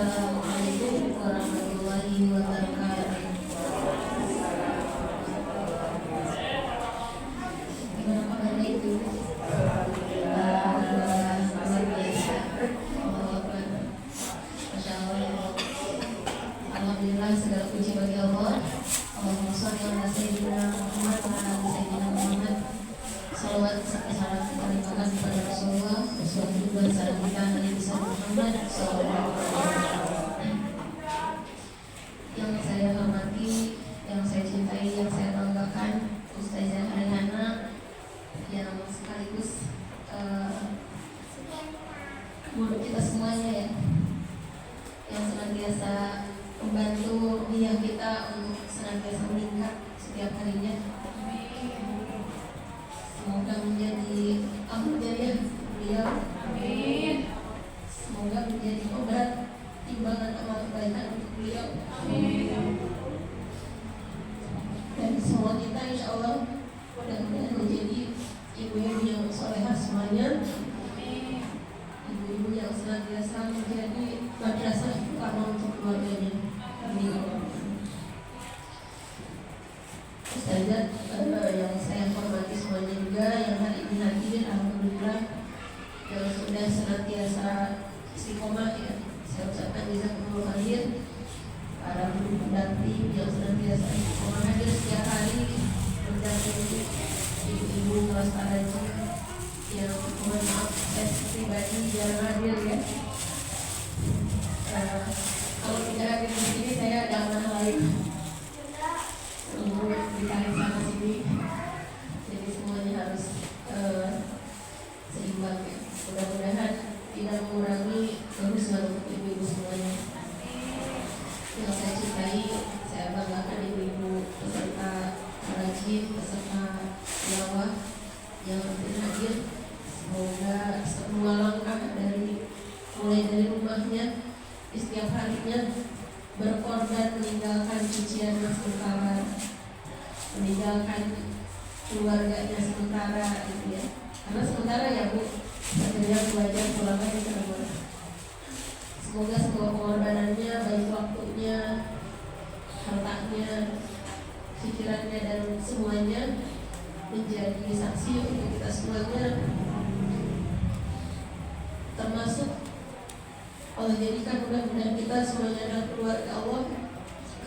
Assalamualaikum warahmatullahi wabarakatuh. Gimana kabarnya itu? Luar biasa. Masya Allah. Alhamdulillah, segala puji bagi Allah. Allahumma sholli ala sayyidina Muhammad wa ala ali sayyidina Muhammad. Salawat serta salam kita limpahkan kepada Rasulullah, Rasulullah dan salam kita Nabi besar Muhammad sallallahu alaihi wasallam. Yang saya hormati, yang saya cintai, yang saya banggakan, Ustazah Rayhana, yang sekaligus guru kita semuanya ya, yang senantiasa membantu niat kita untuk senantiasa meningkat setiap harinya. Semoga menjadi amal jariah beliau. Amin. Semoga menjadi obat timbangan amal kebaikan untuk beliau. Amin. Dan semua kita insya Allah mudah-mudahan menjadi ibu-ibu yang solehah semuanya. Amin. Ibu-ibu yang senantiasa menjadi madrasah utama untuk keluarganya. Amin. Ustazah yang saya hormati semuanya juga, yang hari ini hadir, alhamdulillah, yang sudah senantiasa istiqomah ya, saya ucapkan jazakumullah khair. Para guru pendamping yang senantiasa istiqomah hadir setiap hari mendampingi ibu-ibu kelas taraji yang mohon maaf saya pribadi jarang hadir ya. Kalau tidak hadir di sini saya ada amanah lain untuk ditarik sana sini, jadi semuanya harus seimbang ya. Mudah-mudahan tidak mengurangi kehusuan untuk ibu-ibu semuanya. Yang saya cintai, saya banggakan ibu-ibu peserta rajin, peserta tilawah yang hadir. Semoga semua langkah mulai dari rumahnya di setiap harinya berkorban meninggalkan cucian sementara, meninggalkan keluarganya sementara gitu ya. Karena sementara ya Bu, akhirnya belajar pulang lagi ke rumah. Semoga semua pengorbanannya, baik waktunya, hartanya, pikirannya dan semuanya menjadi saksi untuk kita semuanya, termasuk Allah jadikan mudah-mudahan kita semuanya adalah keluarga Allah,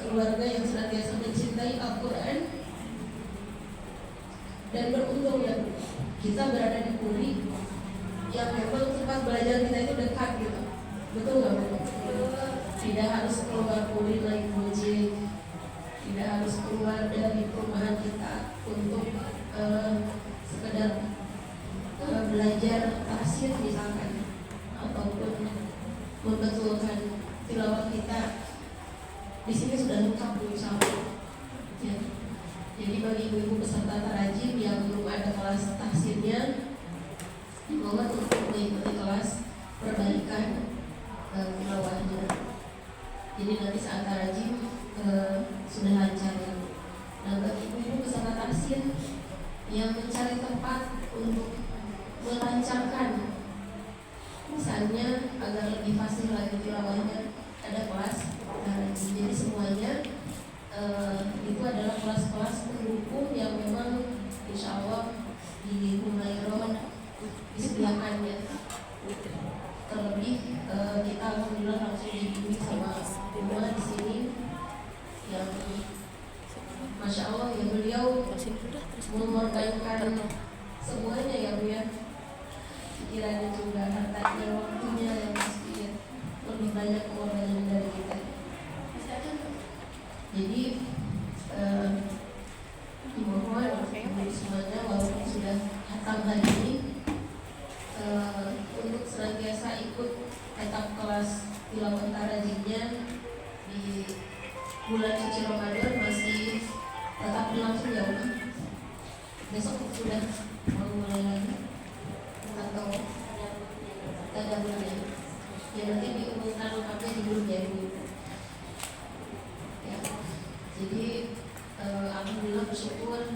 keluarga yang senantiasa mencintai Al-Quran. Dan beruntung ya kita berada di Puri yang memang tempat belajar kita itu dekat gitu. Betul nggak Bu? Tidak harus keluar Puri naik gojek, tidak harus keluar dari perumahan kita untuk sekedar belajar tafsir misalkan, ataupun membetulkan tilawah kita. Di sini sudah lengkap Bu insyaallah. Ya. Jadi bagi ibu-ibu peserta tarajim yang belum ada kelas tafsirnya, dimohon untuk mengikuti kelas perbaikan tilawahnya. Jadi nanti saat tarajim sudah lancar ya. Nah bagi ibu-ibu peserta tafsir yang mencari tempat untuk melancarkan, misalnya agar lebih fasih lagi tilawahnya, ada kelas tarajim. Jadi semuanya itu adalah kelas-kelas pendukung yang memang insya Allah di Humairah disediakannya. Terlebih kita alhamdulillah langsung dibimbing sama Bunda di sini yang masya Allah ya, beliau mengorbankan semuanya ya Bu ya, pikirannya juga, hartanya, waktunya yang pasti ya, lebih banyak pengorbanan dari kita. Jadi dimohon untuk semuanya walaupun sudah hatam hari ini untuk senantiasa ikut etap kelas tilawah tarajimnya di bulan suci Ramadan masih tetap berlangsung ya Bu. Besok sudah mau mulai lagi atau ada bulannya ya, nanti diumumkan lengkapnya di grup ya Bu. Ya. Jadi alhamdulillah bersyukur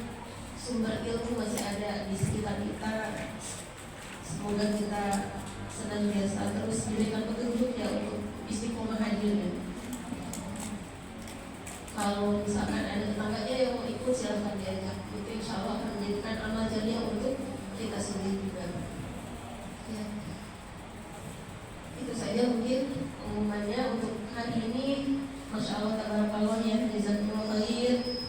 sumber ilmu masih ada di sekitar kita. Semoga kita senantiasa terus diberikan petunjuk ya untuk istiqomah Kalau misalkan ada tetangganya yang mau ikut silahkan diajak. Itu insya Allah akan menjadikan amal jariah untuk kita sendiri juga. Ya. Itu saja mungkin pengumumannya untuk hari ini. Masya Allah tabarakallah ya, jazakumullah khair.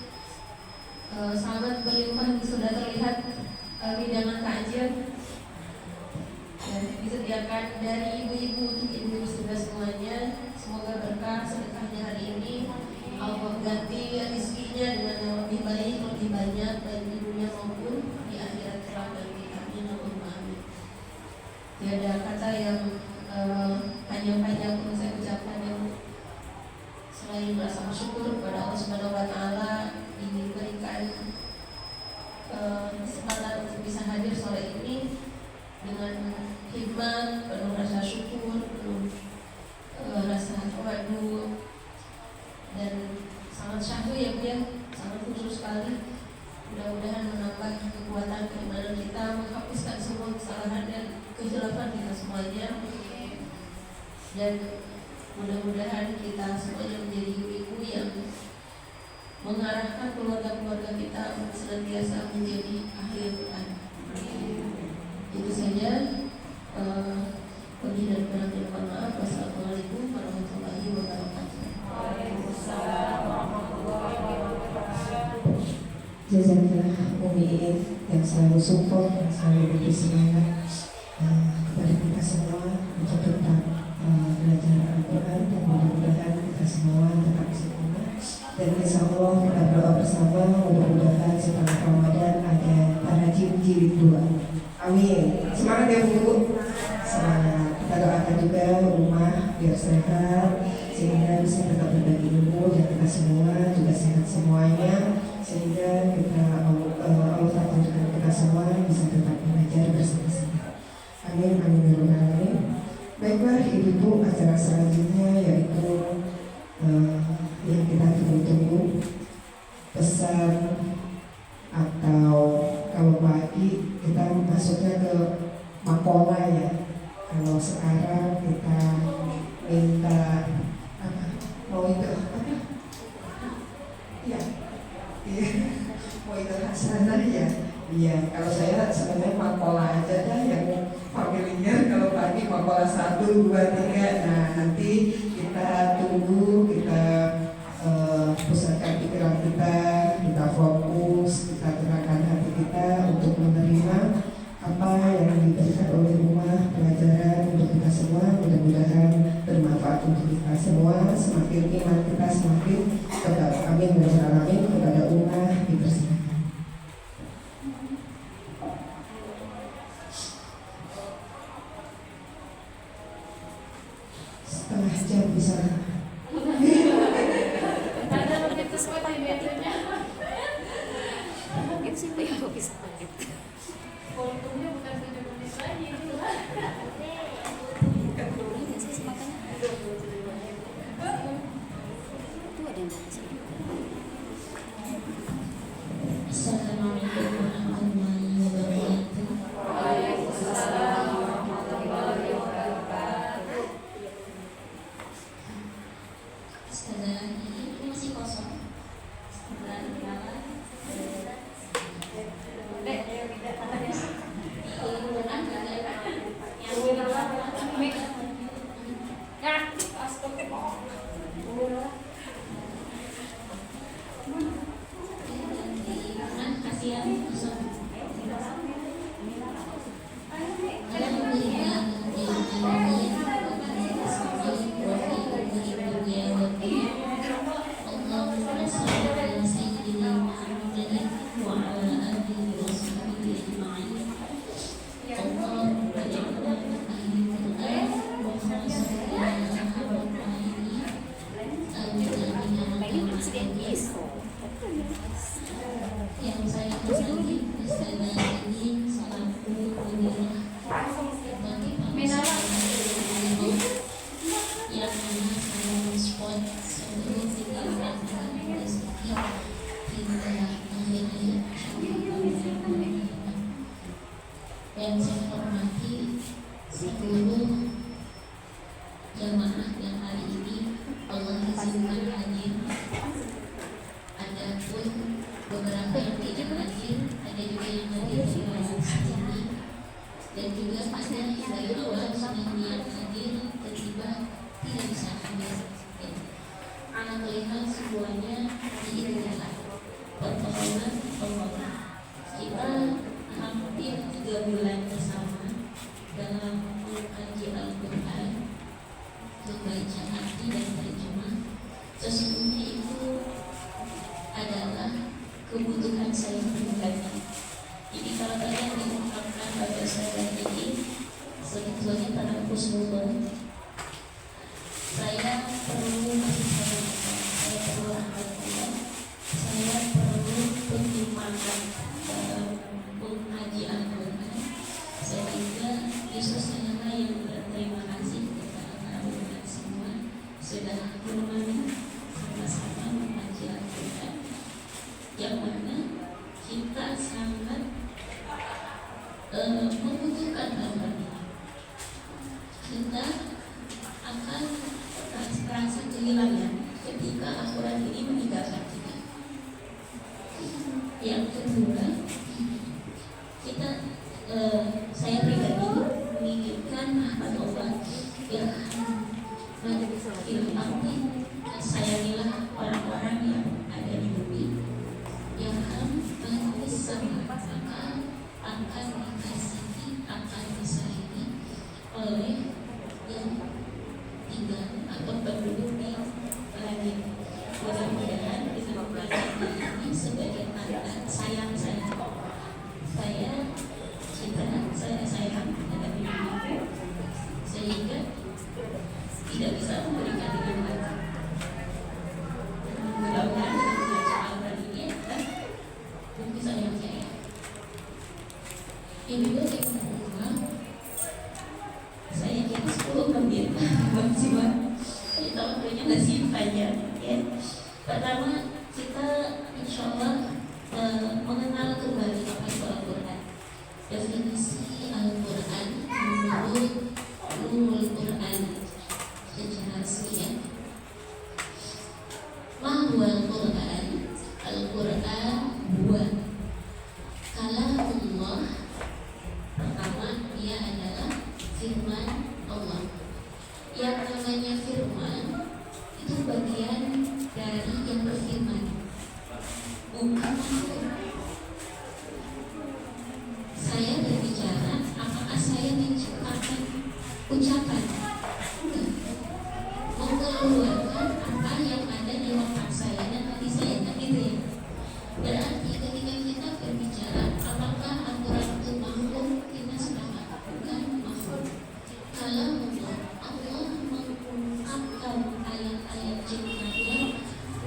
Sangat berlimpah sudah terlihat hidangan takjil disediakan dari ibu-ibu untuk ibu-ibu sudah semuanya. Semoga berkah sedekahnya hari ini Allah ganti rezekinya dengan yang lebih baik, lebih banyak baik di dunia maupun di akhirat kelak. Amin Allahumma amin. Tiada kata yang panjang-panjang perlu saya ucapkan yang selain merasa bersyukur kepada Allah Subhanahu wa taala diberikan kesempatan untuk bisa hadir sore ini dengan hikmat, penuh rasa syukur, penuh rasa tawadu dan sangat syahdu ya Bu ya, sangat khusus sekali. Mudah-mudahan menambah kekuatan keimanan kita, menghapuskan semua kesalahan dan kejelekan kita semuanya, dan mudah-mudahan kita semuanya menjadi ibu-ibu yang mengarahkan keluarga-keluarga kita untuk senantiasa menjadi ahli Quran. Itu saja. Lebih dan kurangnya mohon maaf. Wassalamualaikum warahmatullahi wabarakatuh. Waalaikumsalam warahmatullahi wabarakatuh. Jazakallah Umi Iin yang selalu support, yang selalu beri semangat kepada kita semua untuk tetap belajar Al-Quran, dan mudah-mudahan kita semua tetap istiqomah. Dan insya Allah kita berdoa bersama, mudah-mudahan setelah Ramadan ada Tarajim jilid 2. Amin. Semangat ya Bu. Semangat. Kita doakan juga rumah biar sehat, sehingga bisa tetap berbagi ilmu, dan kita semua juga sehat semuanya, sehingga kita Allah takdirkan kita semua bisa tetap belajar bersama-sama. Amin. Amin ya rabbal alamin. Baiklah Ibu, acara selanjutnya yaitu yang kita tunggu-tunggu, pesan atau kalau pagi kita masuknya ke makola ya. Kalau sekarang kita minta apa? Mau itu apa? Iya, mau itu hasanah ya. Iya, kalau saya sebenarnya makola aja dah yang familiar. Kalau pagi makola 1, 2, 3. Nah nanti kita tunggu, kita pusatkan pikiran kita fokus, kita gerakan hati kita untuk menerima apa yang diberikan oleh rumah pelajaran untuk kita semua. Mudah-mudahan bermanfaat untuk kita semua. Semakin iman kita semakin tebal. Amin ya rabbal alamin. Kepada ummah dipersilakan. Setengah jam bisa. Bisa volumenya bukan 7 menit lagi itu lah. Itu ada yang bagus. Assalamualaikum warahmatullahi wabarakatuh. Waalaikumsalam warahmatullahi wabarakatuh. Ustazah, ini masih kosong. Yang saya pesangi Ustazah ini selaku penyelenggara yang saya respon sebelum tinggalkan rezeki hingga akhir hayat. Yang saya hormati seluruh jamaah yang hari ini Allah izinkan hadir hilangnya ketika Al-Quran ini meninggalkan kita. Yang kedua, kita saya pribadi menginginkan rahmat Allah yang arti sayangilah orang-orang yang ada di bumi, yang sama maka akan dikasihi, akan disayangi oleh yang tinggal atau penduduk di langit. Mudah-mudahan dengan pelajaran ini sebagai tanda sayang saya cinta, saya sayang terhadap diriku sehingga tidak bisa memberikan dengan mati. Mudah-mudahan dengan belajar Al-Quran ini adalah bukti sayang saya. Yang kedua, saya kira 10 menit maksimal. Kita waktunya masih panjang ya. Pertama, kita insya Allah mengenal kembali apa itu Al-Quran. Definisi Al-Quran menurut Ulumul Quran secara resmi. Mahwa Al-Quran, Al-Quran huwa kalamullah. Pertama, dia adalah firman Allah. Yang namanya firman itu bagian dari yang berfirman, bukan makhluk. Saya berbicara, apakah saya menciptakan ucapan? Enggak. Mengeluarkan apa yang ada di otak saya dan hati saya, kan gitu ya. Berarti ketika kita berbicara, apakah Al-Quran itu makhluk? Kita sepakat bukan makhluk. Kalau Allah mengungkapkan ayat-ayat ciptanya,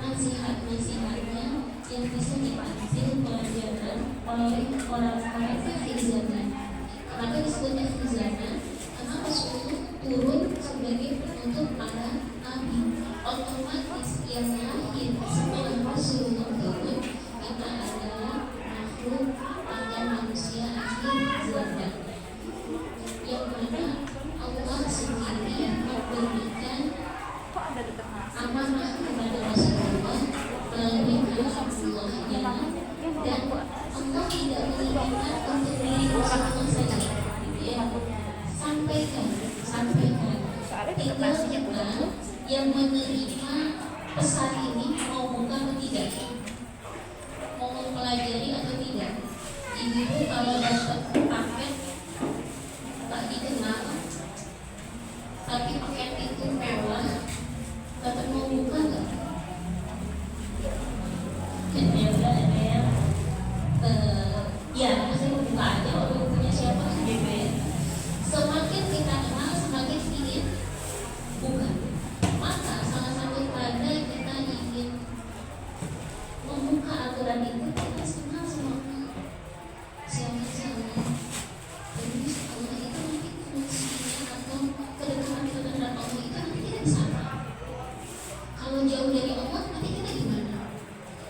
nasihat-nasihatnya yang bisa diambil pelajaran oleh orang-orang akhir zaman. Kenapa disebut akhir zaman? Karena Rasulullah turun sebagai penutup para nabi. Otomatis yang lahir setelah Rasulullah turun kita adalah makhluk atau manusia akhir zaman, yang mana Allah sendiri yang memberikan amanah kepada Rasulullah melalui kalamullah-Nya, dan Allah tidak menginginkan untuk diri Rasulullah saja, ya. Sampaikan. Tinggal kita yang menerima pesan ini mau buka atau tidak, mau mempelajari atau tidak. Ibu kalau dapat paket tak dikenal, tapi paket itu mewah, dapat mau buka nggak? Ya, saya mau buka aja, orang punya siapa gitu ya. Semakin kita kenal, semakin ingin buka. Maka salah satu tanda kita ingin membuka aturan itu, kita kenal sama siapa sih Allah. Terus Allah itu nanti fungsinya atau kedekatan kita terhadap Allah itu nanti tidak sama. Kalau jauh dari Allah, nanti kita gimana?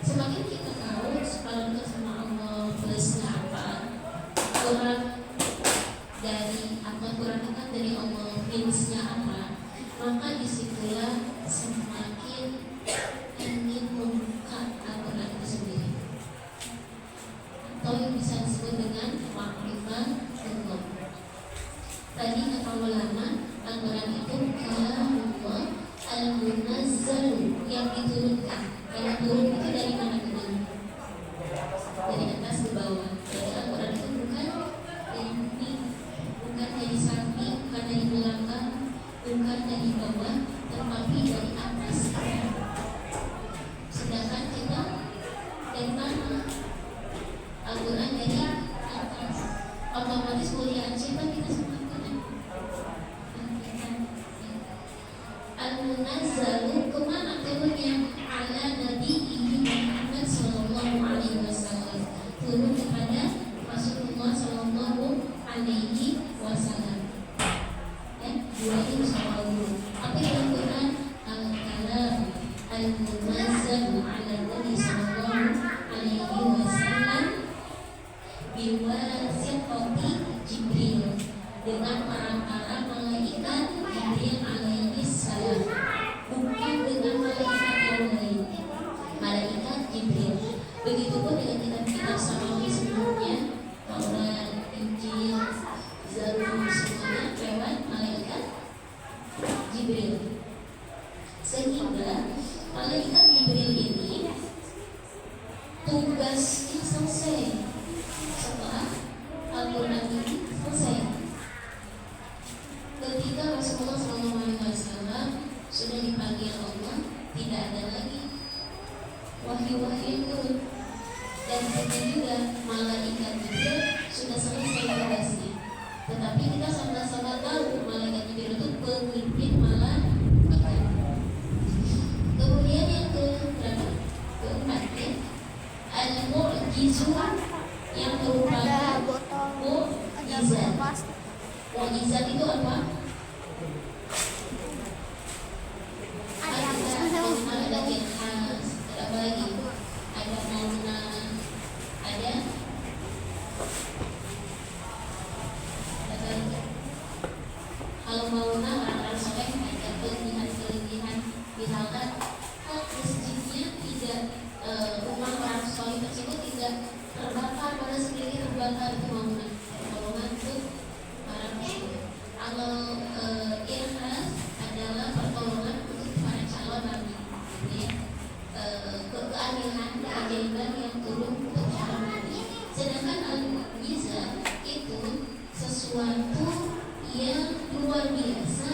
Semakin kita tahu kalau dekat sama Allah plusnya apa, kurang dari apa, kurang dekat dari Allah minusnya apa, maka disitulah semakin ingin membuka aturan itu sendiri, atau yang bisa disebut dengan makrifah Allah. Tadi kata ulama, Al-Quran itu kalamullah al-munazzal, yang diturunkan. Yang turun itu dari mana ke mana? Dari atas ke bawah. Jadi Al-Quran itu bukan dari samping, bukan dari belakang, bukan dari bawah, tetapi dari atas. Sedangkan kita dari mana? Al-Quran dari atas. Otomatis muliaan siapa kita semua Al-Quran? Al-Munazzalu kemana turunnya? Ala Nabi Muhammad Sallallahu Alaihi Wasallam, turun kepada Rasulullah Sallallahu Alaihi Wasallam. Ya, dua itu sama dulu. Apa yang Al-Quran? Al-Kalam Al-Munazzalu ala Nabi Sallallahu Alaihi Wasallam biwasitati Jibril, dengan perantara malaikat Jibril alaihi salam, bukan dengan Jibril. Sehingga malaikat Jibril ini tugasnya selesai setelah Al-Quran ini selesai. Ketika Rasulullah SAW sudah dipanggil Allah, tidak ada lagi wahyu-wahyu yang turun. Dan kita juga malaikat Jibril sudah selesai tugasnya. Tetapi kita sama-sama tahu malaikat Jibril itu pemimpin malaikat. Kemudian yang keempat ya, al-mu'jizu yang merupakan mu'jizat. Mu'jizat itu apa? Ada yang khas, ada apa lagi? Ada mauna, ada lagi. Kalau mauna orang-orang soleh ada kelebihan-kelebihan, misalkan masjidnya tidak, rumah orang soleh tersebut tidak terbakar, pada sendiri terbakar, itu mauna. Pertolongan itu orang soleh. Kalau irhas adalah pertolongan untuk para calon nabi, ya. Keanehan, keajaiban yang turun untuk calon nabi. Sedangkan al-mu'jizat itu sesuatu yang luar biasa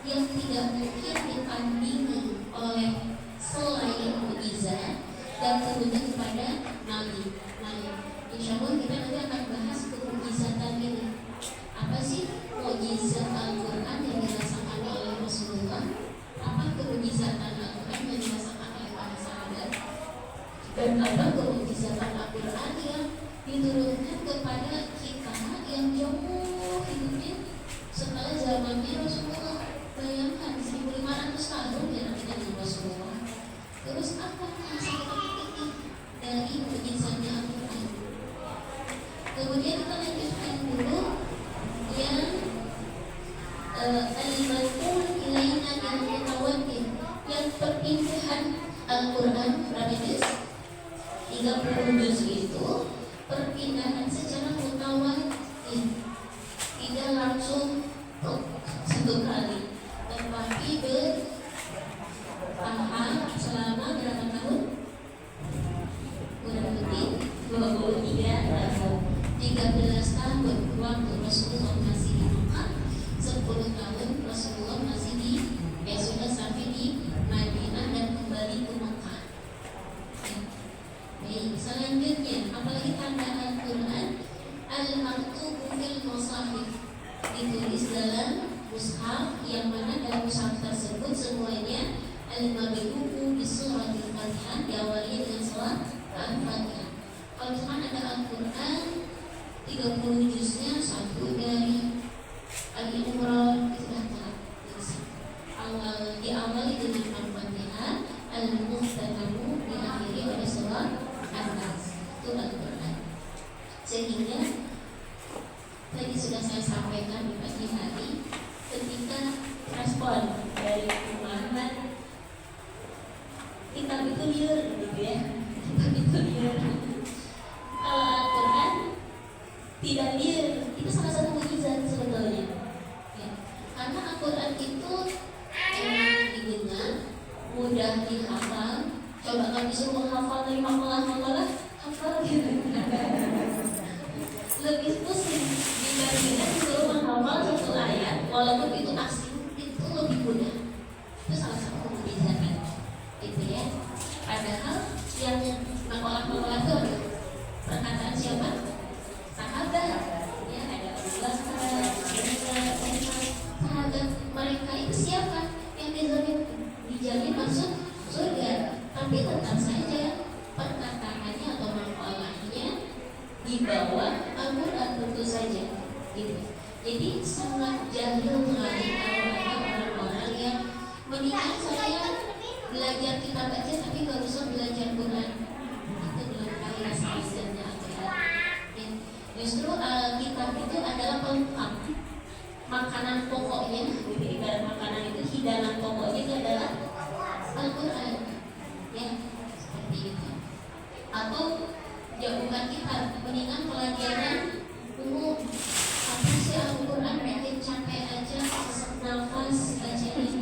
yang tidak mungkin ditandingi oleh selain mukjizat dan turunnya kepada nabi. Insya Allah kita nanti akan bahas kemukjizatan ini. Apa sih mukjizat Al-Quran yang dirasakan oleh Rasulullah? Apa kemukjizatan Al-Quran yang dirasakan oleh para sahabat? Dan apa kemukjizatan Al-Quran yang diturunkan kepada kita yang jauh hidupnya setelah zamannya Rasulullah? Bayangkan 1500 tahun ya dengan Rasulullah. Terus apa yang kita petik dari mukjizatnya Al-Quran? Kemudian kita lanjutkan dulu yang al-manqul ilaina yang mutawatir, yang perpindahan Al-Quran berapa juz? 30 juz itu perpindahan secara mutawatir, tidak langsung satu kali, tetapi bertahap selama berapa tahun? Kurang lebih 23 tahun. 13 tahun waktu Rasulullah masih di Mekah, 10 tahun Rasulullah masih sudah sampai di Madinah dan kembali ke Mekah. Ya. Baik, selanjutnya apalagi tanda Al-Quran? Al-maktubu fil mushaf, ditulis dalam mushaf, yang mana dalam mushaf tersebut semuanya al-mabdu'u bi suratil Fatihah, diawali dengan surat Al-Fatihah. Kalau misalkan ada Al-Quran 30 juznya, satu dari Al-Imran itu sudah telat. Awal diawali dengan Al-Fatihah, Al-Muhtatamu diakhiri pada surat An-Nas. Itu Al-Quran. Sehingga tadi sudah saya sampaikan di pagi hari ketika respon dari Muhammad, kita itu liar gitu ya, kita itu liar. Kalau Al-Quran tidak liar, itu salah satu mukjizat sebetulnya ya. Karena Al-Quran itu enak didengar, mudah dihafal. Coba kalau disuruh hafal dari makalah hafal gitu lebih pusing dibandingkan disuruh menghafal satu ayat walaupun itu asing, itu lebih mudah. Itu salah satu mukjizat gitu ya. Padahal yang makalah itu perkataan siapa? Sahabat ya, ada Allah sahabat. Mereka itu siapa yang dijamin masuk surga, tapi tetap saja perkataannya atau makalahnya di bawah Al-Quran tentu saja gitu. Jadi sangat jahil sekali kalau ada orang-orang yang mendingan saya belajar kitab aja tapi gak usah belajar Quran. Itu belum tahu rasa izannya Al-Quran. Justru kitab itu adalah pelengkap, makanan pokoknya, ibarat makanan itu hidangan pokoknya itu adalah Al-Quran ya, seperti itu. Atau ya bukan kitab, mendingan pelajaran umum. Apa sih Al-Quran bikin capek aja, sesak nafas baca ini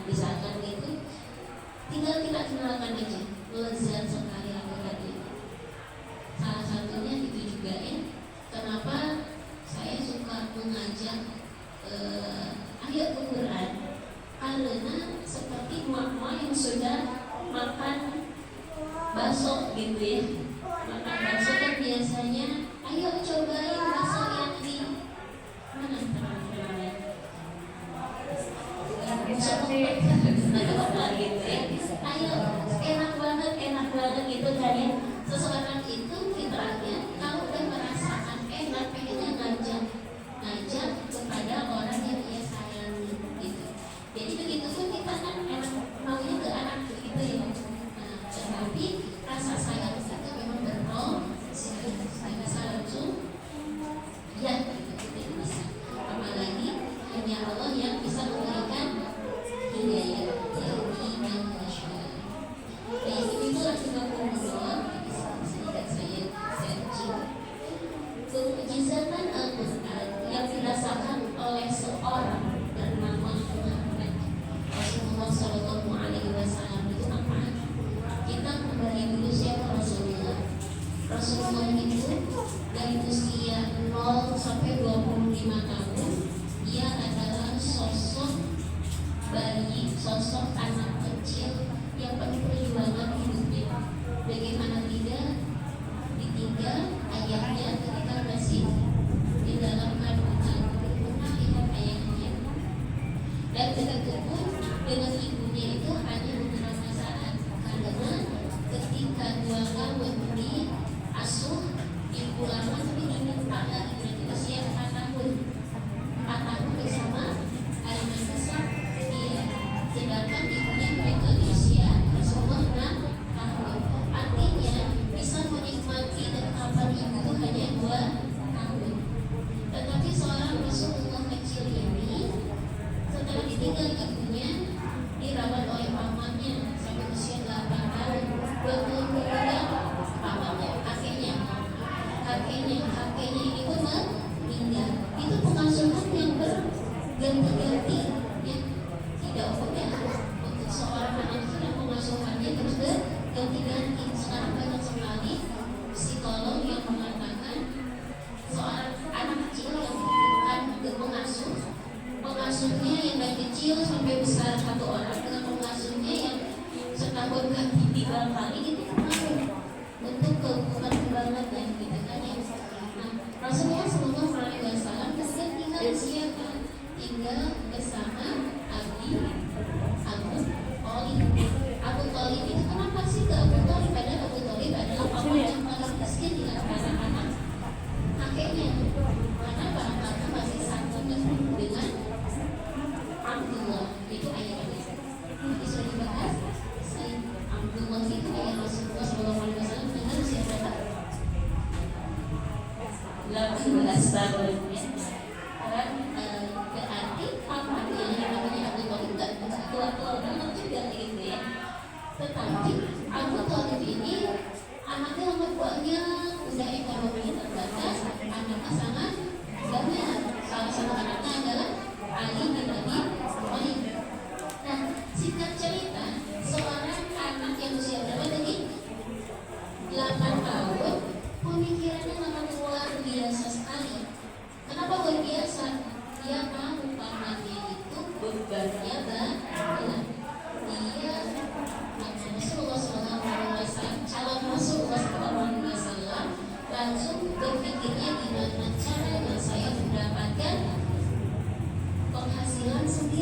misalkan itu tinggal kita kenalkan aja, lezat sekali akhirat itu. Salah satunya itu juga ya, kenapa saya suka mengajak ayat Al-Quran, karena seperti mak-mak yang sudah makan bakso gitu ya, makan bakso kan biasanya ayo cobain bakso yang di mana teman-teman, gitu ya, ayo enak banget gitu kan ya. Seseorang itu fitrahnya kalau udah merasakan enak pengennya ngajak kepada orang yang dia sayangi gitu. Jadi begitu pun kita kan enak maunya ke anak gitu ya. Nah, tetapi rasa sayang itu memang bertolak saya bisa langsung ya gitu, tidak bisa. Apalagi hanya Allah yang bisa memberikan hidayah yang masyaallah. Nah, itulah juga berdoa sehingga saya searching kemujizatan Al-Quran yang dirasakan oleh seorang bernama Muhammad Rasulullah Sallallahu Alaihi Wasallam itu apa? Kita kembali dulu siapa Rasulullah. Rasulullah itu dari usia 0 sampai 25 tahun dia adalah sosok bayi, sosok anak kecil yang penuh perjuangan hidupnya. Bagaimana tidak ditinggal ayahnya ketika masih di dalam kandungan, pernah lihat ayahnya. Dan begitu pun dengan ibunya itu hanya beberapa saat, karena ketika 2 tahun diasuh ibu lama tapi diminta lagi berarti usia 4 tahun bersama ayahnya besar dia, sedangkan ibunya mereka di usia Rasulullah 6 tahun. Artinya bisa menikmati dan kapan ibu itu hanya 2 tahun. Tetapi seorang Rasulullah kecil ini setelah ditinggal ibunya dirawat oleh pamannya sampai usia 8 tahun. Betul kemudian pamannya, kakeknya ini pun meninggal. Itu pengasuhan yang berganti-ganti ya. Tidak mudah untuk seorang anak yang pengasuhannya terus berganti-ganti. Sekarang banyak sekali psikolog yang mengatakan seorang anak kecil yang membutuhkan pengasuhnya yang dari kecil sampai besar 1 orang dengan pengasuhnya yang setahun ganti 3 kali itu pengaruh untuk perkembangannya gitu kan ya. Nah, Rasulullah Sallallahu Alaihi Wasallam kemudian tinggal siapa? Tinggal bersama Abu Thalib itu kenapa sih ke Abu Thalib? Padahal Abu Thalib adalah paman yang paling miskin di antara anak kakeknya. Kenapa? Karena masih satu dengan Abdullah itu ayahnya. Jadi sudah dibahas Sayyid Abdullah itu ayah Rasulullah SAW dengan usia berapa? 18 tahun ya. Berarti pamannya yang namanya Abu Thalib enggak tua-tua banget juga gitu ya. Tetapi Abu Thalib ini anaknya sangat banyak, udah ekonominya terbatas, anaknya sangat banyak. Salah satu anaknya adalah Ali bin Abi Thalib. Nah, singkat cerita, seorang anak yang usia berapa tadi? 8 tahun, pemikirannya sangat luar biasa sekali. Kenapa luar biasa? Dia tahu pamannya itu bebannya berat. Dia Rasulullah SAW, calon Rasulullah SAW, langsung berpikirnya gimana caranya saya mendapatkan penghasilan sendiri.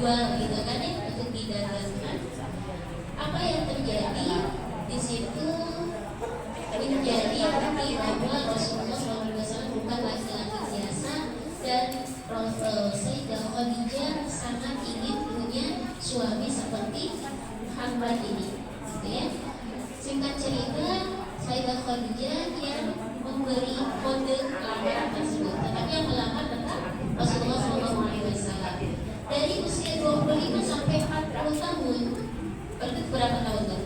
dijual gitu kan ya, untuk didagangkan. Apa yang terjadi di situ menjadi bukti bahwa Rasulullah SAW bukan laki-laki biasa, dan Sayyidah Khadijah sangat ingin punya suami seperti Muhammad ini, gitu ya. Singkat cerita, Sayyidah Khadijah yang memberi kode lamaran tersebut, tetapi yang melamar tetap Rasulullah SAW. Dari usia 25 sampai 40 tahun, berarti berapa tahun tuh?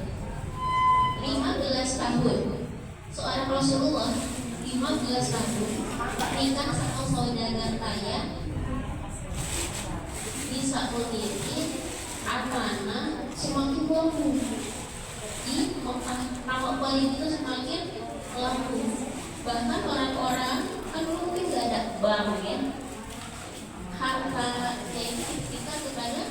15 tahun. Seorang Rasulullah 15 tahun nikah sama saudagar kaya, bisa memimpin amanah semakin bagus di Mekah. Nama Khalid itu semakin laku. Bahkan orang-orang kan mungkin gak ada bank ya, harta yang diberikan kepada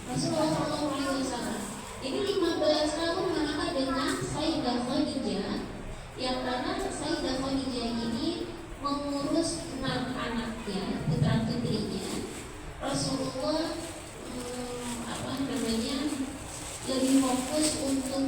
Rasulullah SAW. Jadi 15 tahun menikah dengan Sayyidah Khadijah, yang mana Sayyidah Khadijah ini mengurus 6 anaknya, putra putrinya. Rasulullah lebih fokus untuk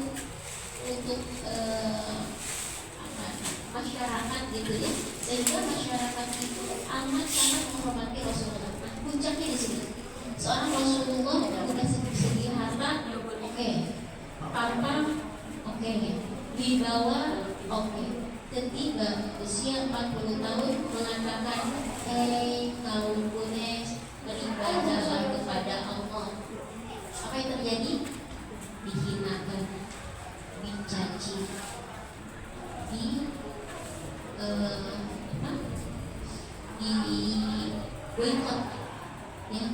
masyarakat gitu ya, sehingga masyarakat itu amat sangat menghormati Rasulullah. Nah, puncaknya di sini, seorang Rasulullah udah segi harta oke, tampang oke, dibawa oke. Ketiga, usia 40 tahun mengatakan, kaum Quraisy, beribadahlah kepada Allah. Apa yang terjadi? Dihinakan, dicaci, di boikot ya.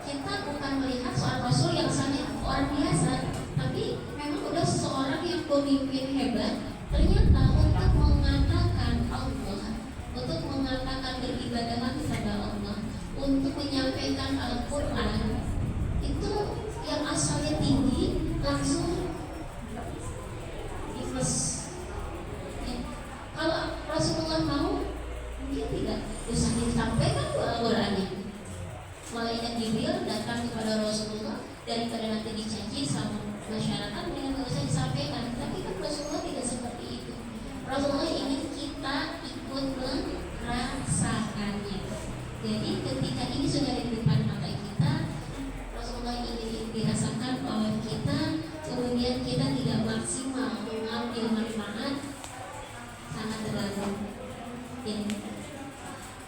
Kita bukan melihat seorang Rasul yang sangat orang biasa, tapi memang udah seseorang yang pemimpin hebat. Ternyata untuk mengatakan Allah, untuk mengatakan beribadah kepada Allah, untuk menyampaikan Al-Quran, itu yang asalnya tinggi langsung dimes. Ya. Kalau Rasulullah mau, mungkin tidak usah disampaikan Al-Qurannya. Malaikat Jibril datang kepada Rasulullah, daripada nanti dicaci sama masyarakat, dengan tidak usah disampaikan. Tapi kan Rasulullah tidak seperti itu. Rasulullah ingin kita ikut merasakannya. Jadi ketika ini sudah di depan mata kita, Rasulullah ingin dirasakan bahwa kita, kemudian kita tidak maksimal mengambil manfaat, sangat terlalu.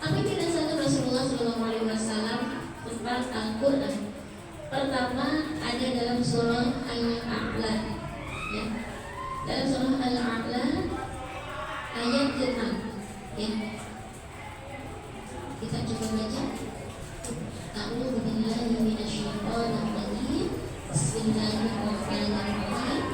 Apa yang dirasakan Rasulullah SAW tentang Al-Quran? Pertama ada dalam surah Al-A'la ya. Dalam surah Al-A'la ayat ke-6 ya. Kita coba baca. A'udzu billahi minasyaitonir rajim. Bismillahirrahmanirrahim.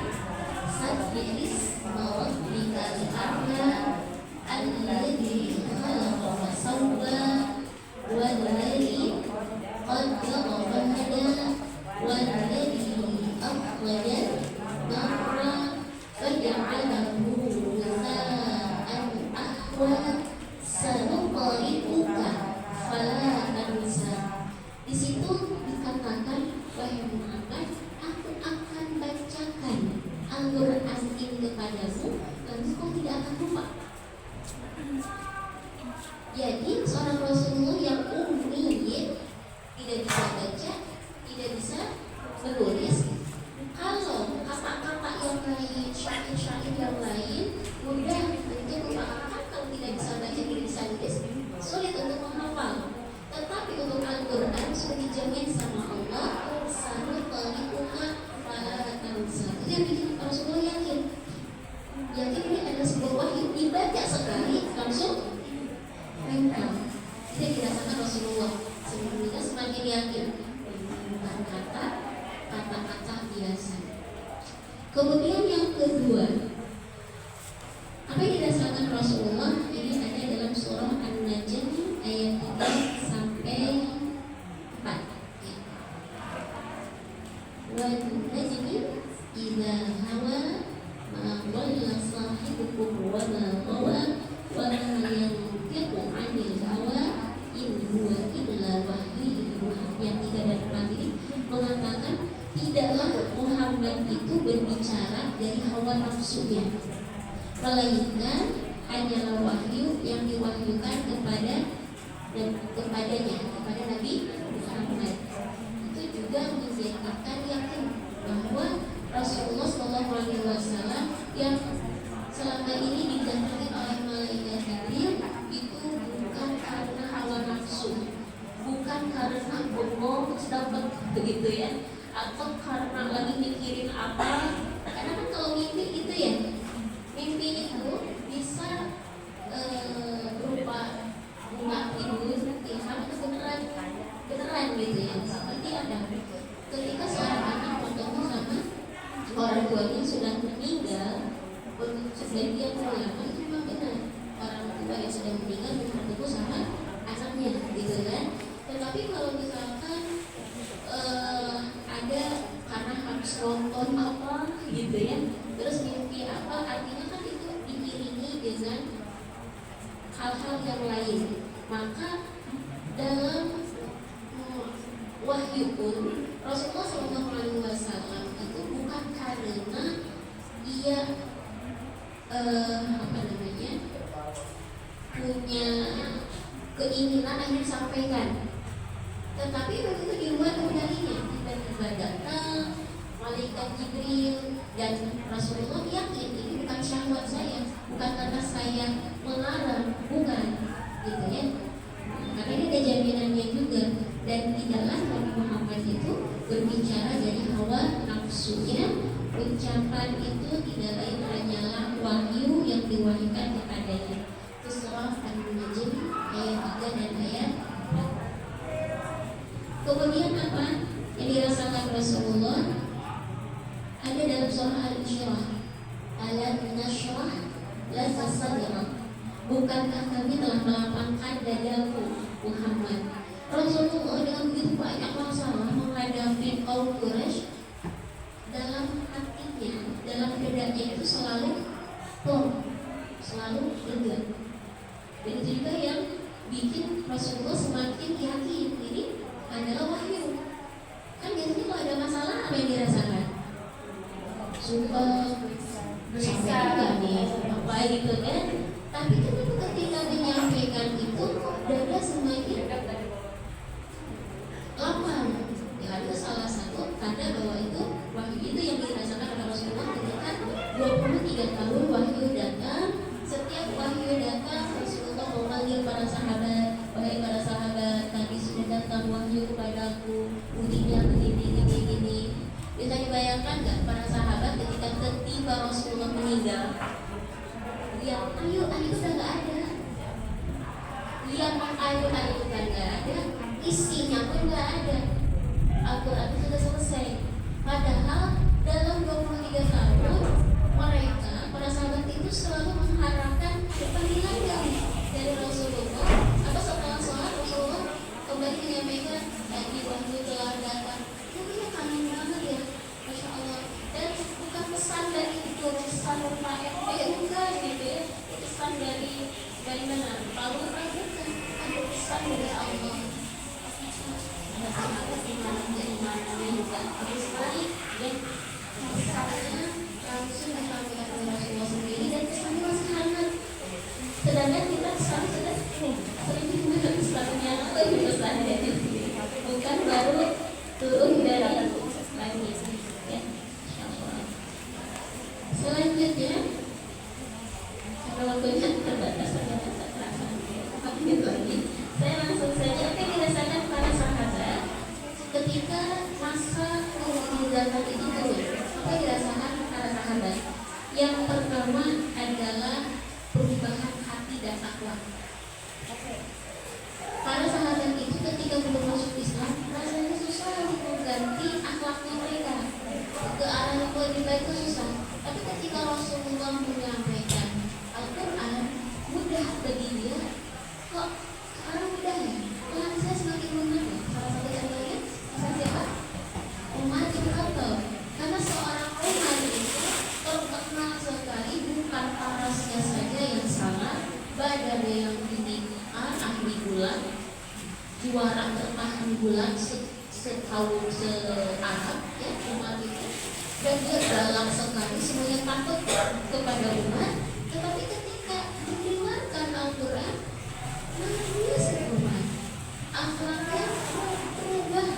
Sabbih isma rabbikal a'la alladzi khalaqa fasawwa walladzi qaddara fahada walladzi akhraja marra faj'alahu ghutha'an ahwa sanuqri'uka fala tansa. Di situ dikatakan, wahai Muhammad, aku akan bacakan Al-Quran ini kepadamu, lalu kau tidak akan lupa. Jadi seorang Rasulullah yang ummi, tidak bisa baca, tidak bisa menulis. Kalau kata-kata yang lain, syair-syair yang lain, mudah untuk memahami. Kalau tidak bisa baca, tidak bisa nulis, sulit untuk menghafal. Tetapi untuk Al-Quran sudah dijamin sama Allah, sanuqri'uka fala tansa. Itu yang bikin Rasulullah yakin ini adalah sebuah wahyu, dibaca sekali langsung mental. Tidak dirasakan Rasulullah. Sebelumnya semakin yakin, bukan kata-kata biasa. Kemudian yang kedua, apa yang dirasakan Rasulullah? Ini ada dalam surah An-Najm ayat 3 sampai 4 ya. Wan najmi idza hawa ma dhalla sahibukum wa ma ghawa wa ma yantiqu 'anil hawa in huwa illa wahyu yuha. Yang 3 dan melainkan hanyalah wahyu yang diwahyukan kepadanya, kepada Nabi Muhammad. Itu juga menjadikan yakin bahwa Rasulullah SAW yang selama ini didatangi oleh malaikat Jibril itu bukan karena hawa nafsu, bukan karena bengong dapat begitu ya, atau karena lagi mikirin apa. Karena kan kalau mimpi itu ya, mimpi itu bisa berupa bunga tidur, ilham itu beneran gitu ya. Seperti ada ketika seorang anak bertemu sama orang tuanya sudah meninggal, dan dia berlama, itu memang benar orang tua yang sudah meninggal bertemu sama anaknya gitu kan. Tetapi kalau misalkan ada karena harus nonton apa gitu ya, terus mimpi apa, artinya kan itu diiringi dengan hal-hal yang lain. Maka dalam wahyu pun Rasulullah SAW itu bukan karena ia punya keinginan ingin sampaikan, tetapi begitu di luar kendalinya, tiba-tiba datang malaikat Jibril dan Rasulullah yakin ini bukan syahwat saya, bukan karena saya melarang, bukan gitu ya. Karena ini ada jaminannya juga, dan tidaklah Nabi Muhammad itu berbicara dari hawa nafsunya. Ucapan itu tidak lain hanyalah wahyu yang diwahyukan kepadanya. Itu surah An-Najm ayat 3 dan ayat 4. Kemudian apa yang dirasakan Rasulullah ada dalam surah Al-Insyirah, alam nashrah laka sadrak, bukankah kami telah melapangkan dadamu Muhammad. Rasulullah dengan begitu banyak masalah menghadapi kaum Quraisy, dalam hatinya, dalam dadanya itu selalu plong, selalu lega. Dan itu juga yang bikin Rasulullah semakin yakin ini adalah wahyu. Kan biasanya kalau ada masalah apa yang dirasakan? Sumpah, sampai juga nih, apa gitu kan? Tapi ketika menyampaikan itu, dada semakin lapang. Ya itu salah satu tanda bahwa itu wahyu itu yang dirasakan oleh Rasulullah ketika 23 tahun wahyu datang. Setiap wahyu datang, Rasulullah memanggil para sahabat, wahai para sahabat, tadi sudah datang wahyu kepadaku, bunyinya begini. Bisa dibayangkan nggak para sahabat ketika tiba Rasulullah meninggal? Yang ayo udah nggak ada. Yang ayo kan nggak ada, isinya pun nggak ada. Al-Quran itu sudah selesai. Padahal dalam 23 tahun mereka, para sahabat itu selalu mengharapkan panggilan dari Rasulullah. Apa setelah sholat Rasulullah kembali menyampaikan tadi wahyu telah datang. Tapi ya kangen banget ya, Masya Allah. Dan bukan pesan dari itu, pesan Pak FB enggak gitu ya. Pesan dari mana? Lalu bukan, ada pesan dari Allah. Ada sahabat di mana juga terus balik dan pesannya langsung disampaikan oleh Rasulullah sendiri, dan pesannya masih hangat. Sedangkan kita sekarang sudah sering dengar pesannya lebih besar dari itu, bukan baru turun dari langit ya. Selanjutnya karena waktunya terbatas ternyata tak terasa lagi, saya langsung saja apa yang dirasakan para sahabat ketika masa meninggalkan itu turun. Apa yang dirasakan para sahabat? Yang pertama adalah perubahan hati dan akhlak. Para sahabat itu ketika belum masuk Islam rasanya susah mengganti akhlaknya mereka ke arah yang lebih baik, itu susah. Tapi ketika Rasulullah menyampaikan Al-Quran mudah bagi dia, kok sekarang mudah ya? Tuhan saya semakin mudah ya. Salah satu contohnya kisah siapa? Umar bin Khattab. Karena seorang Umar itu terkenal sekali bukan parasnya saja yang salah, badan yang tinggikan, ahli bulan, juara tertahan bulan setahun se-Arab ya Umar itu. Dan dia galak sekali, semuanya takut kepada Umar. Tetapi ketika mendengarkan Al-Quran, dia berubah, akhlaknya berubah.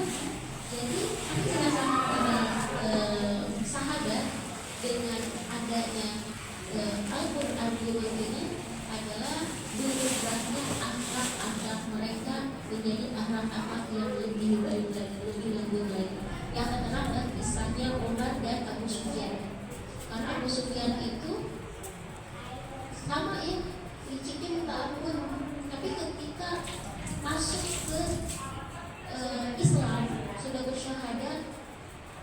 Jadi aku merasakan pada sahabat dengan adanya Al-Quran di Madinah adalah berubahnya akhlak mereka menjadi akhlak yang lebih baik lagi, lebih lembut lagi. Yang terkenal adalah kisahnya Umar dan Abu Sufyan. Karena Abu Sufyan itu sama ya, liciknya minta ampun, tapi ketika masuk ke Islam sudah bersyahadat,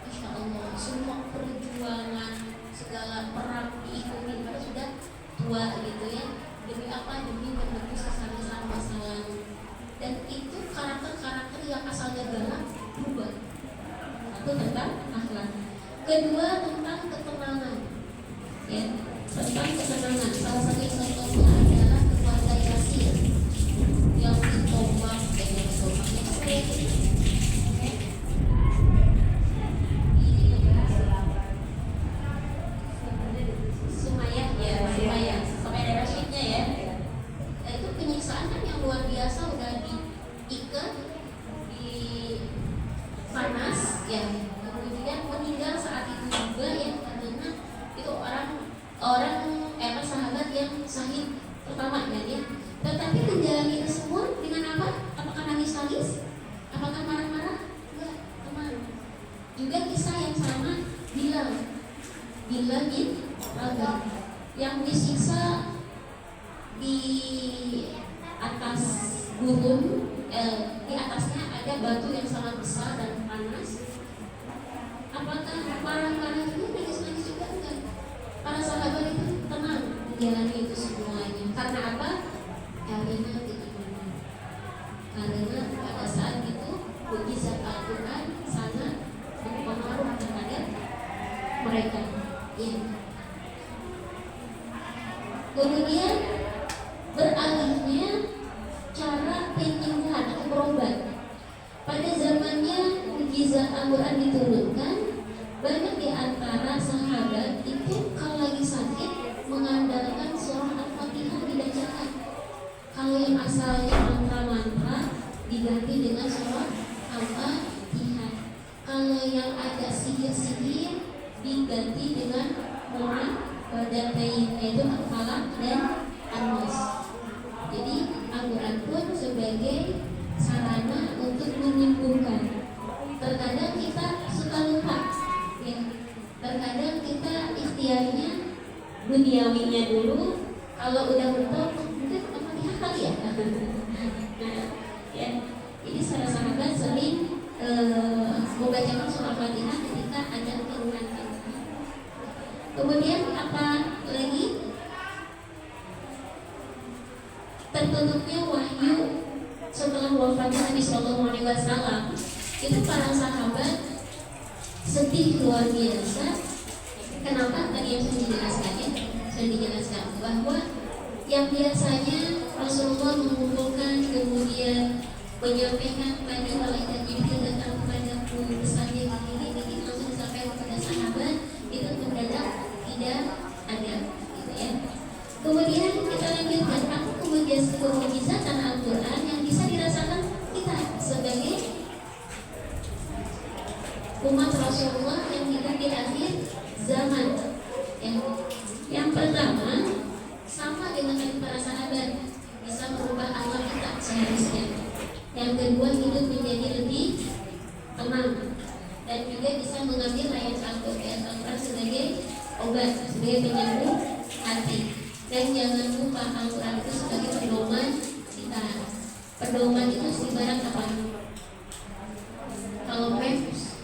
Masya Allah, semua perjuangan segala perang diikuti, karena sudah tua gitu ya. Demi apa? Demi menebus kesalahan masa lalu. Dan itu karakter-karakter yang asalnya galak berubah. Satu tentang akhlak, kedua tentang ketenangan, ya, tentang ketenangan. Salah satu contohnya adalah keluarga Yasir yang ditolak dengan tombaknya Sumayyah, ya, Sumayyah ada Rasyidnya ya. Itu penyiksaan kan yang luar biasa, udah diikat di panas ya, kemudian meninggal saat itu juga ya, karena itu orang sahabat yang syahid pertama kan ya. Tetapi menjalani itu semua dengan apa? Apakah nangis-nangis? Apakah marah-marah? Enggak, teman. Juga kisah yang sama Bilal bin Rabah yang disiksa di atas gunung, di atasnya ada batu yang sangat besar dan panas. Apakah marah-marah juga, nangis-nangis juga? Enggak. Para sahabat itu tenang menjalani itu semuanya. Karena apa? Karena keimanan. Karena pada saat itu mukjizat Al-Quran sangat berpengaruh terhadap mereka. Ya. Kemudian beralihnya cara penyembuhan atau berobat. Pada zamannya mukjizat Al-Quran diturunkan, banyak di antara sahabat itu kalau lagi sakit mengandalkan surah Al-Fatihah dibacakan. Kalau yang asalnya mantra-mantra diganti dengan surah Al-Fatihah. Kalau yang ada sihir-sihir diganti dengan Mu'awwidhatain, yaitu Al-Falaq dan An-Nas. Jadi Al-Quran pun sebagai sarana untuk menyembuhkan. Terkadang kita suka lupa ya. Terkadang kita ikhtiarnya duniawinya dulu, kalau udah mentok mungkin Al-Fatihah kali ya. Nah, ya. Jadi sahabat sering membacakan surah Al-Fatihah ketika ada keluhan. Kemudian apa lagi? Tertutupnya wahyu setelah wafatnya Nabi Sallallahu Alaihi Wasallam, itu para sahabat sedih luar biasa. Kenapa? Tadi yang sudah dijelaskan bahwa yang biasanya Rasulullah mengumpulkan kemudian menyampaikan kepada malaikat Jibril datang kepadaku pesannya begini langsung disampaikan kepada sahabat, itu mendadak tidak ada, gitu ya. Kemudian kita lanjutkan, apa kemujizatan Al-Quran yang bisa dirasakan kita sebagai umat Rasulullah yang hidup di akhir zaman. Yang pertama, sama dengan para sahabat, bisa merubah akhlak kita seharusnya. Yang kedua, hidup menjadi lebih tenang dan juga bisa mengambil ayat Al-Quran sebagai obat, sebagai penyembuh hati. Dan jangan lupa Al-Quran itu sebagai pedoman kita. Pedoman itu ibarat apa? Kalau maps,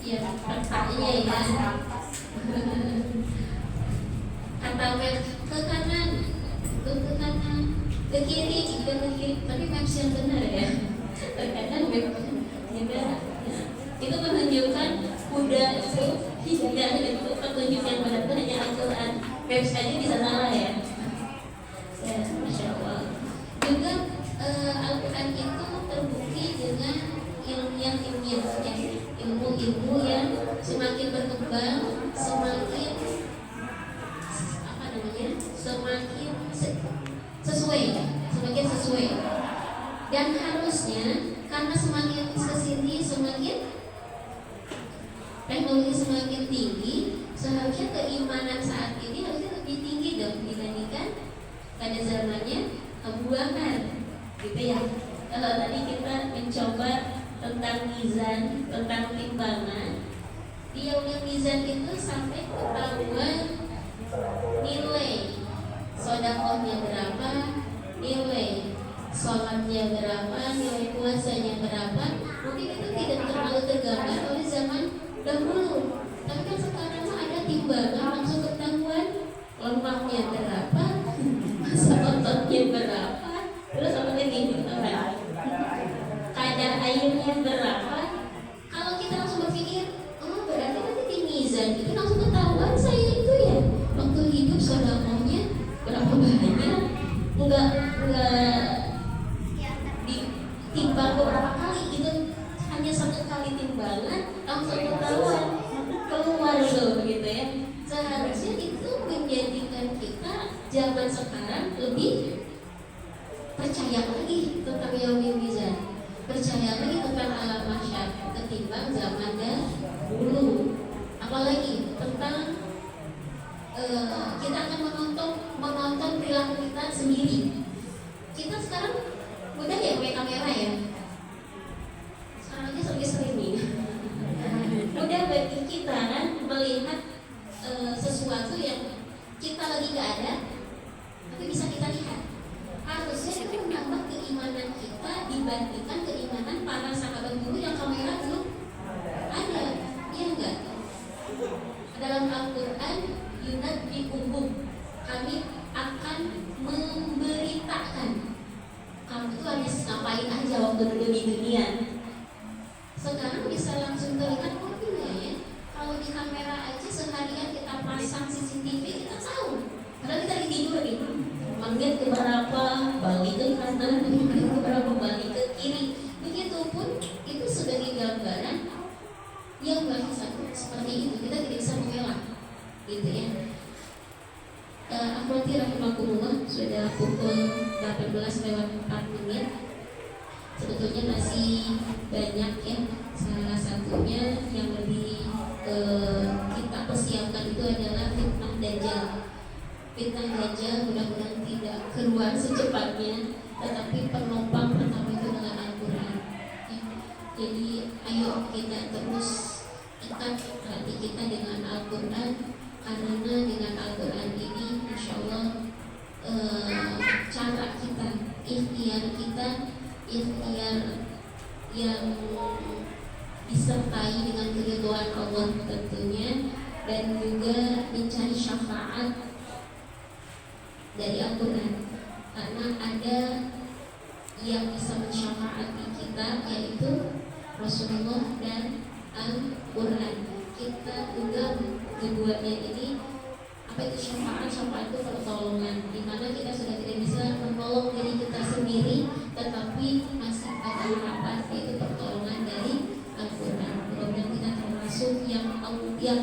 ya petanya ya. Kata maps ke kanan, ke kiri, tapi maps yang benar ya. Terkadang maps yang benar. Itu menunjukkan kuda itu hidayah, itu petunjuk yang benar itu hanya Al-Quran. Maps aja bisa salah ya. Masya Allah. Juga Al-Quran itu terbukti dengan ilmu-ilmu yang semakin berkembang, semakin sesuai. Dan harusnya karena semakin kesini semakin teknologi semakin tinggi, seharusnya keimanan saat ini harusnya lebih tinggi dong dibandingkan pada zamannya Abu Bakar, gitu ya. Kalau tadi kita mencoba tentang mizan, tentang timbangan, di yaumil mizan itu sampai ketahuan nilai sedekahnya berapa, nilai sholatnya berapa, nilai puasanya berapa. Mungkin itu tidak terlalu tergambar oleh zaman dahulu. Tapi kan sekarang ada timbangan langsung ketahuan lemaknya berapa, masa ototnya berapa, terus apa lagi kadar airnya berapa. Kalau kita langsung berpikir, oh berarti nanti di mizan itu langsung ketahuan saya itu ya waktu hidup sedekahnya berapa banyak, enggak ditimbang beberapa kali, itu hanya satu kali timbangan langsung ketahuan keluar loh, begitu ya. Seharusnya itu menjadikan kita zaman sekarang lebih percaya lagi tentang yaumil mizan, percaya lagi tentang alam mahsyar ketimbang zaman dahulu. Apalagi tentang kita akan menonton perilaku kita sendiri. Kita sekarang mudah ya pakai kamera ya. Sekarang aja sering nih. Mudah bagi kita kan melihat sesuatu yang kita lagi gak ada, tapi bisa kita lihat. Harusnya itu menambah keimanan kita dibandingkan keimanan para sahabat dulu yang kamera belum ada, iya enggak? Dalam Al-Quran, yunabbi'uhum, kami akan memberitakan. Kamu tuh harus ngapain aja waktu dulu di dunia. Sekarang bisa langsung terlihat, oh iya ya, kalau di kamera aja seharian kita pasang CCTV kita tahu. Padahal kita lagi tidur nih, menit keberapa balik ke kanan, menit keberapa balik ke kiri. Begitupun itu sebagai gambaran yang bagi satu seperti itu, kita tidak bisa mengelak, gitu ya. Akhwati rahimakumullah, sudah pukul 18:04. Sebetulnya masih banyak ya. Salah satunya yang lebih kita persiapkan itu adalah fitnah Dajjal. Fitnah Dajjal mudah-mudahan tidak keluar secepatnya, tetapi penopang pertama itu adalah Al-Quran ya. Jadi ayo kita terus ikat hati kita dengan Al-Quran, karena dengan Al-Quran ini insya Allah cara kita, ikhtiar kita, ikhtiar yang disertai dengan keridhaan Allah tentunya, dan juga mencari syafaat dari Al-Quran, karena ada yang bisa mensyafaati kita yaitu Rasulullah dan Al-Quran. Kita juga keduanya ini, apa itu syafaat? Syafaat itu pertolongan, dimana kita sudah tidak bisa menolong diri kita sendiri, tetapi masih ada harapan, yaitu pertolongan dari Al-Quran. Mudah-mudahan kita termasuk yang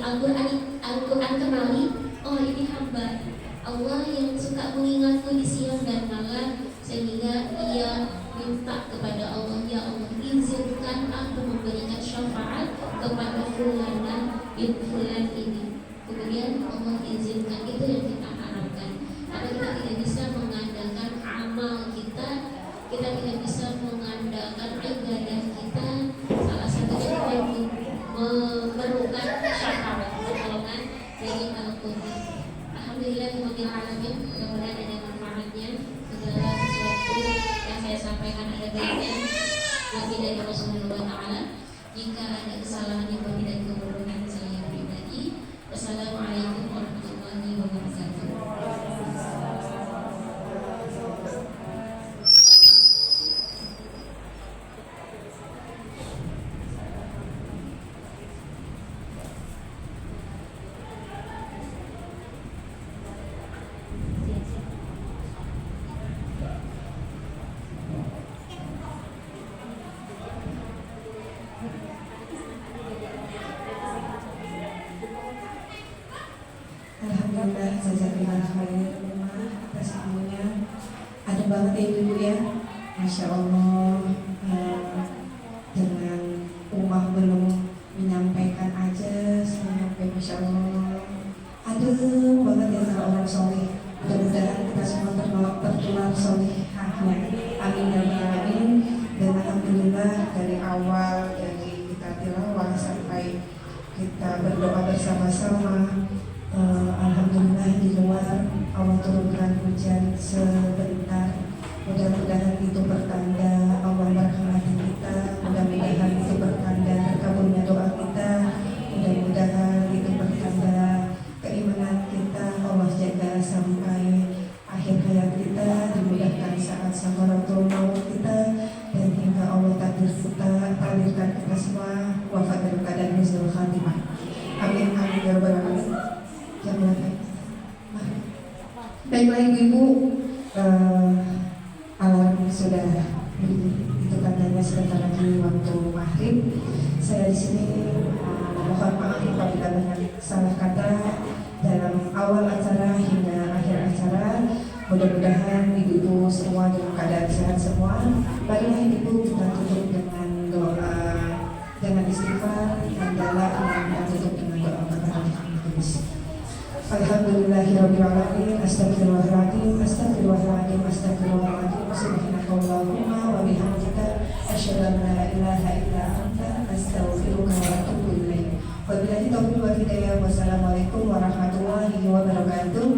Al-Quran kenali. Oh ini hamba Allah yang suka mengingatku di siang dan malam, sehingga ia minta kepada Allah, ya Allah izinkan aku memberikan syafaat kepada fulana bin fulan ini. Kemudian Allah izinkan, itu yang kita harapkan. Karena kita tidak bisa mengandalkan amal kita, kita tidak bisa mengandalkan ibadah kita. Salah satunya kita memerlukan syafaat, pertolongan dari Al-Quran. Alhamdulillahirabbil alamin, mudah-mudahan ada manfaatnya. Segala sesuatu yang saya sampaikan ada baiknya, lebih dari Allah Subhanahu wa taala. Jika ada kesalahan yang berbeda kebodohan saya pribadi, banget ya Ibu ya. Masya Allah, dengan umah belum menyampaikan aja sampai Masya Allah. Aduh banget ya kalau orang soleh. Mudah-mudahan kita semua tertular solehahnya. Amin ya rabbal alamin. Dan alhamdulillah dari awal dari kita tilawah sampai kita berdoa bersama-sama, alhamdulillah di luar Allah turunkan hujan sebentar. Mudah-mudahan itu pertanda Allah merahmati kita. Mudah-mudahan itu pertanda terkabulnya doa kita. Mudah-mudahan itu pertanda keimanan kita. Allah jaga sampai akhir hayat kita, dimudahkan saat sakaratul maut kita, dan hingga Allah takdirkan kita semua wafat dalam keadaan husnul khatimah. Amin amin ya rabbal alamin. Baiklah ibu-ibu, alarm sudah itu tandanya sebentar lagi waktu maghrib. Saya di sini mohon maaf apabila banyak salah kata dalam awal acara hingga akhir acara. Mudah-mudahan ibu-ibu semua dalam keadaan sehat semua. Baiklah ibu, kita tutup dengan doa, dengan istighfar, dan kita tutup dengan doa kepada Tuhan Kudus. Alhamdulillahirrahmanirrahim. Astagfirullahaladzim, astagfirullahaladzim, astagfirullahaladzim. Subhanakallahumma wa bihamdika asyhadu an la ilaha illa anta astaghfiruka wa atubu ilaik. Wabillahi taufiq wal hidayah. Wassalamualaikum warahmatullahi wabarakatuh.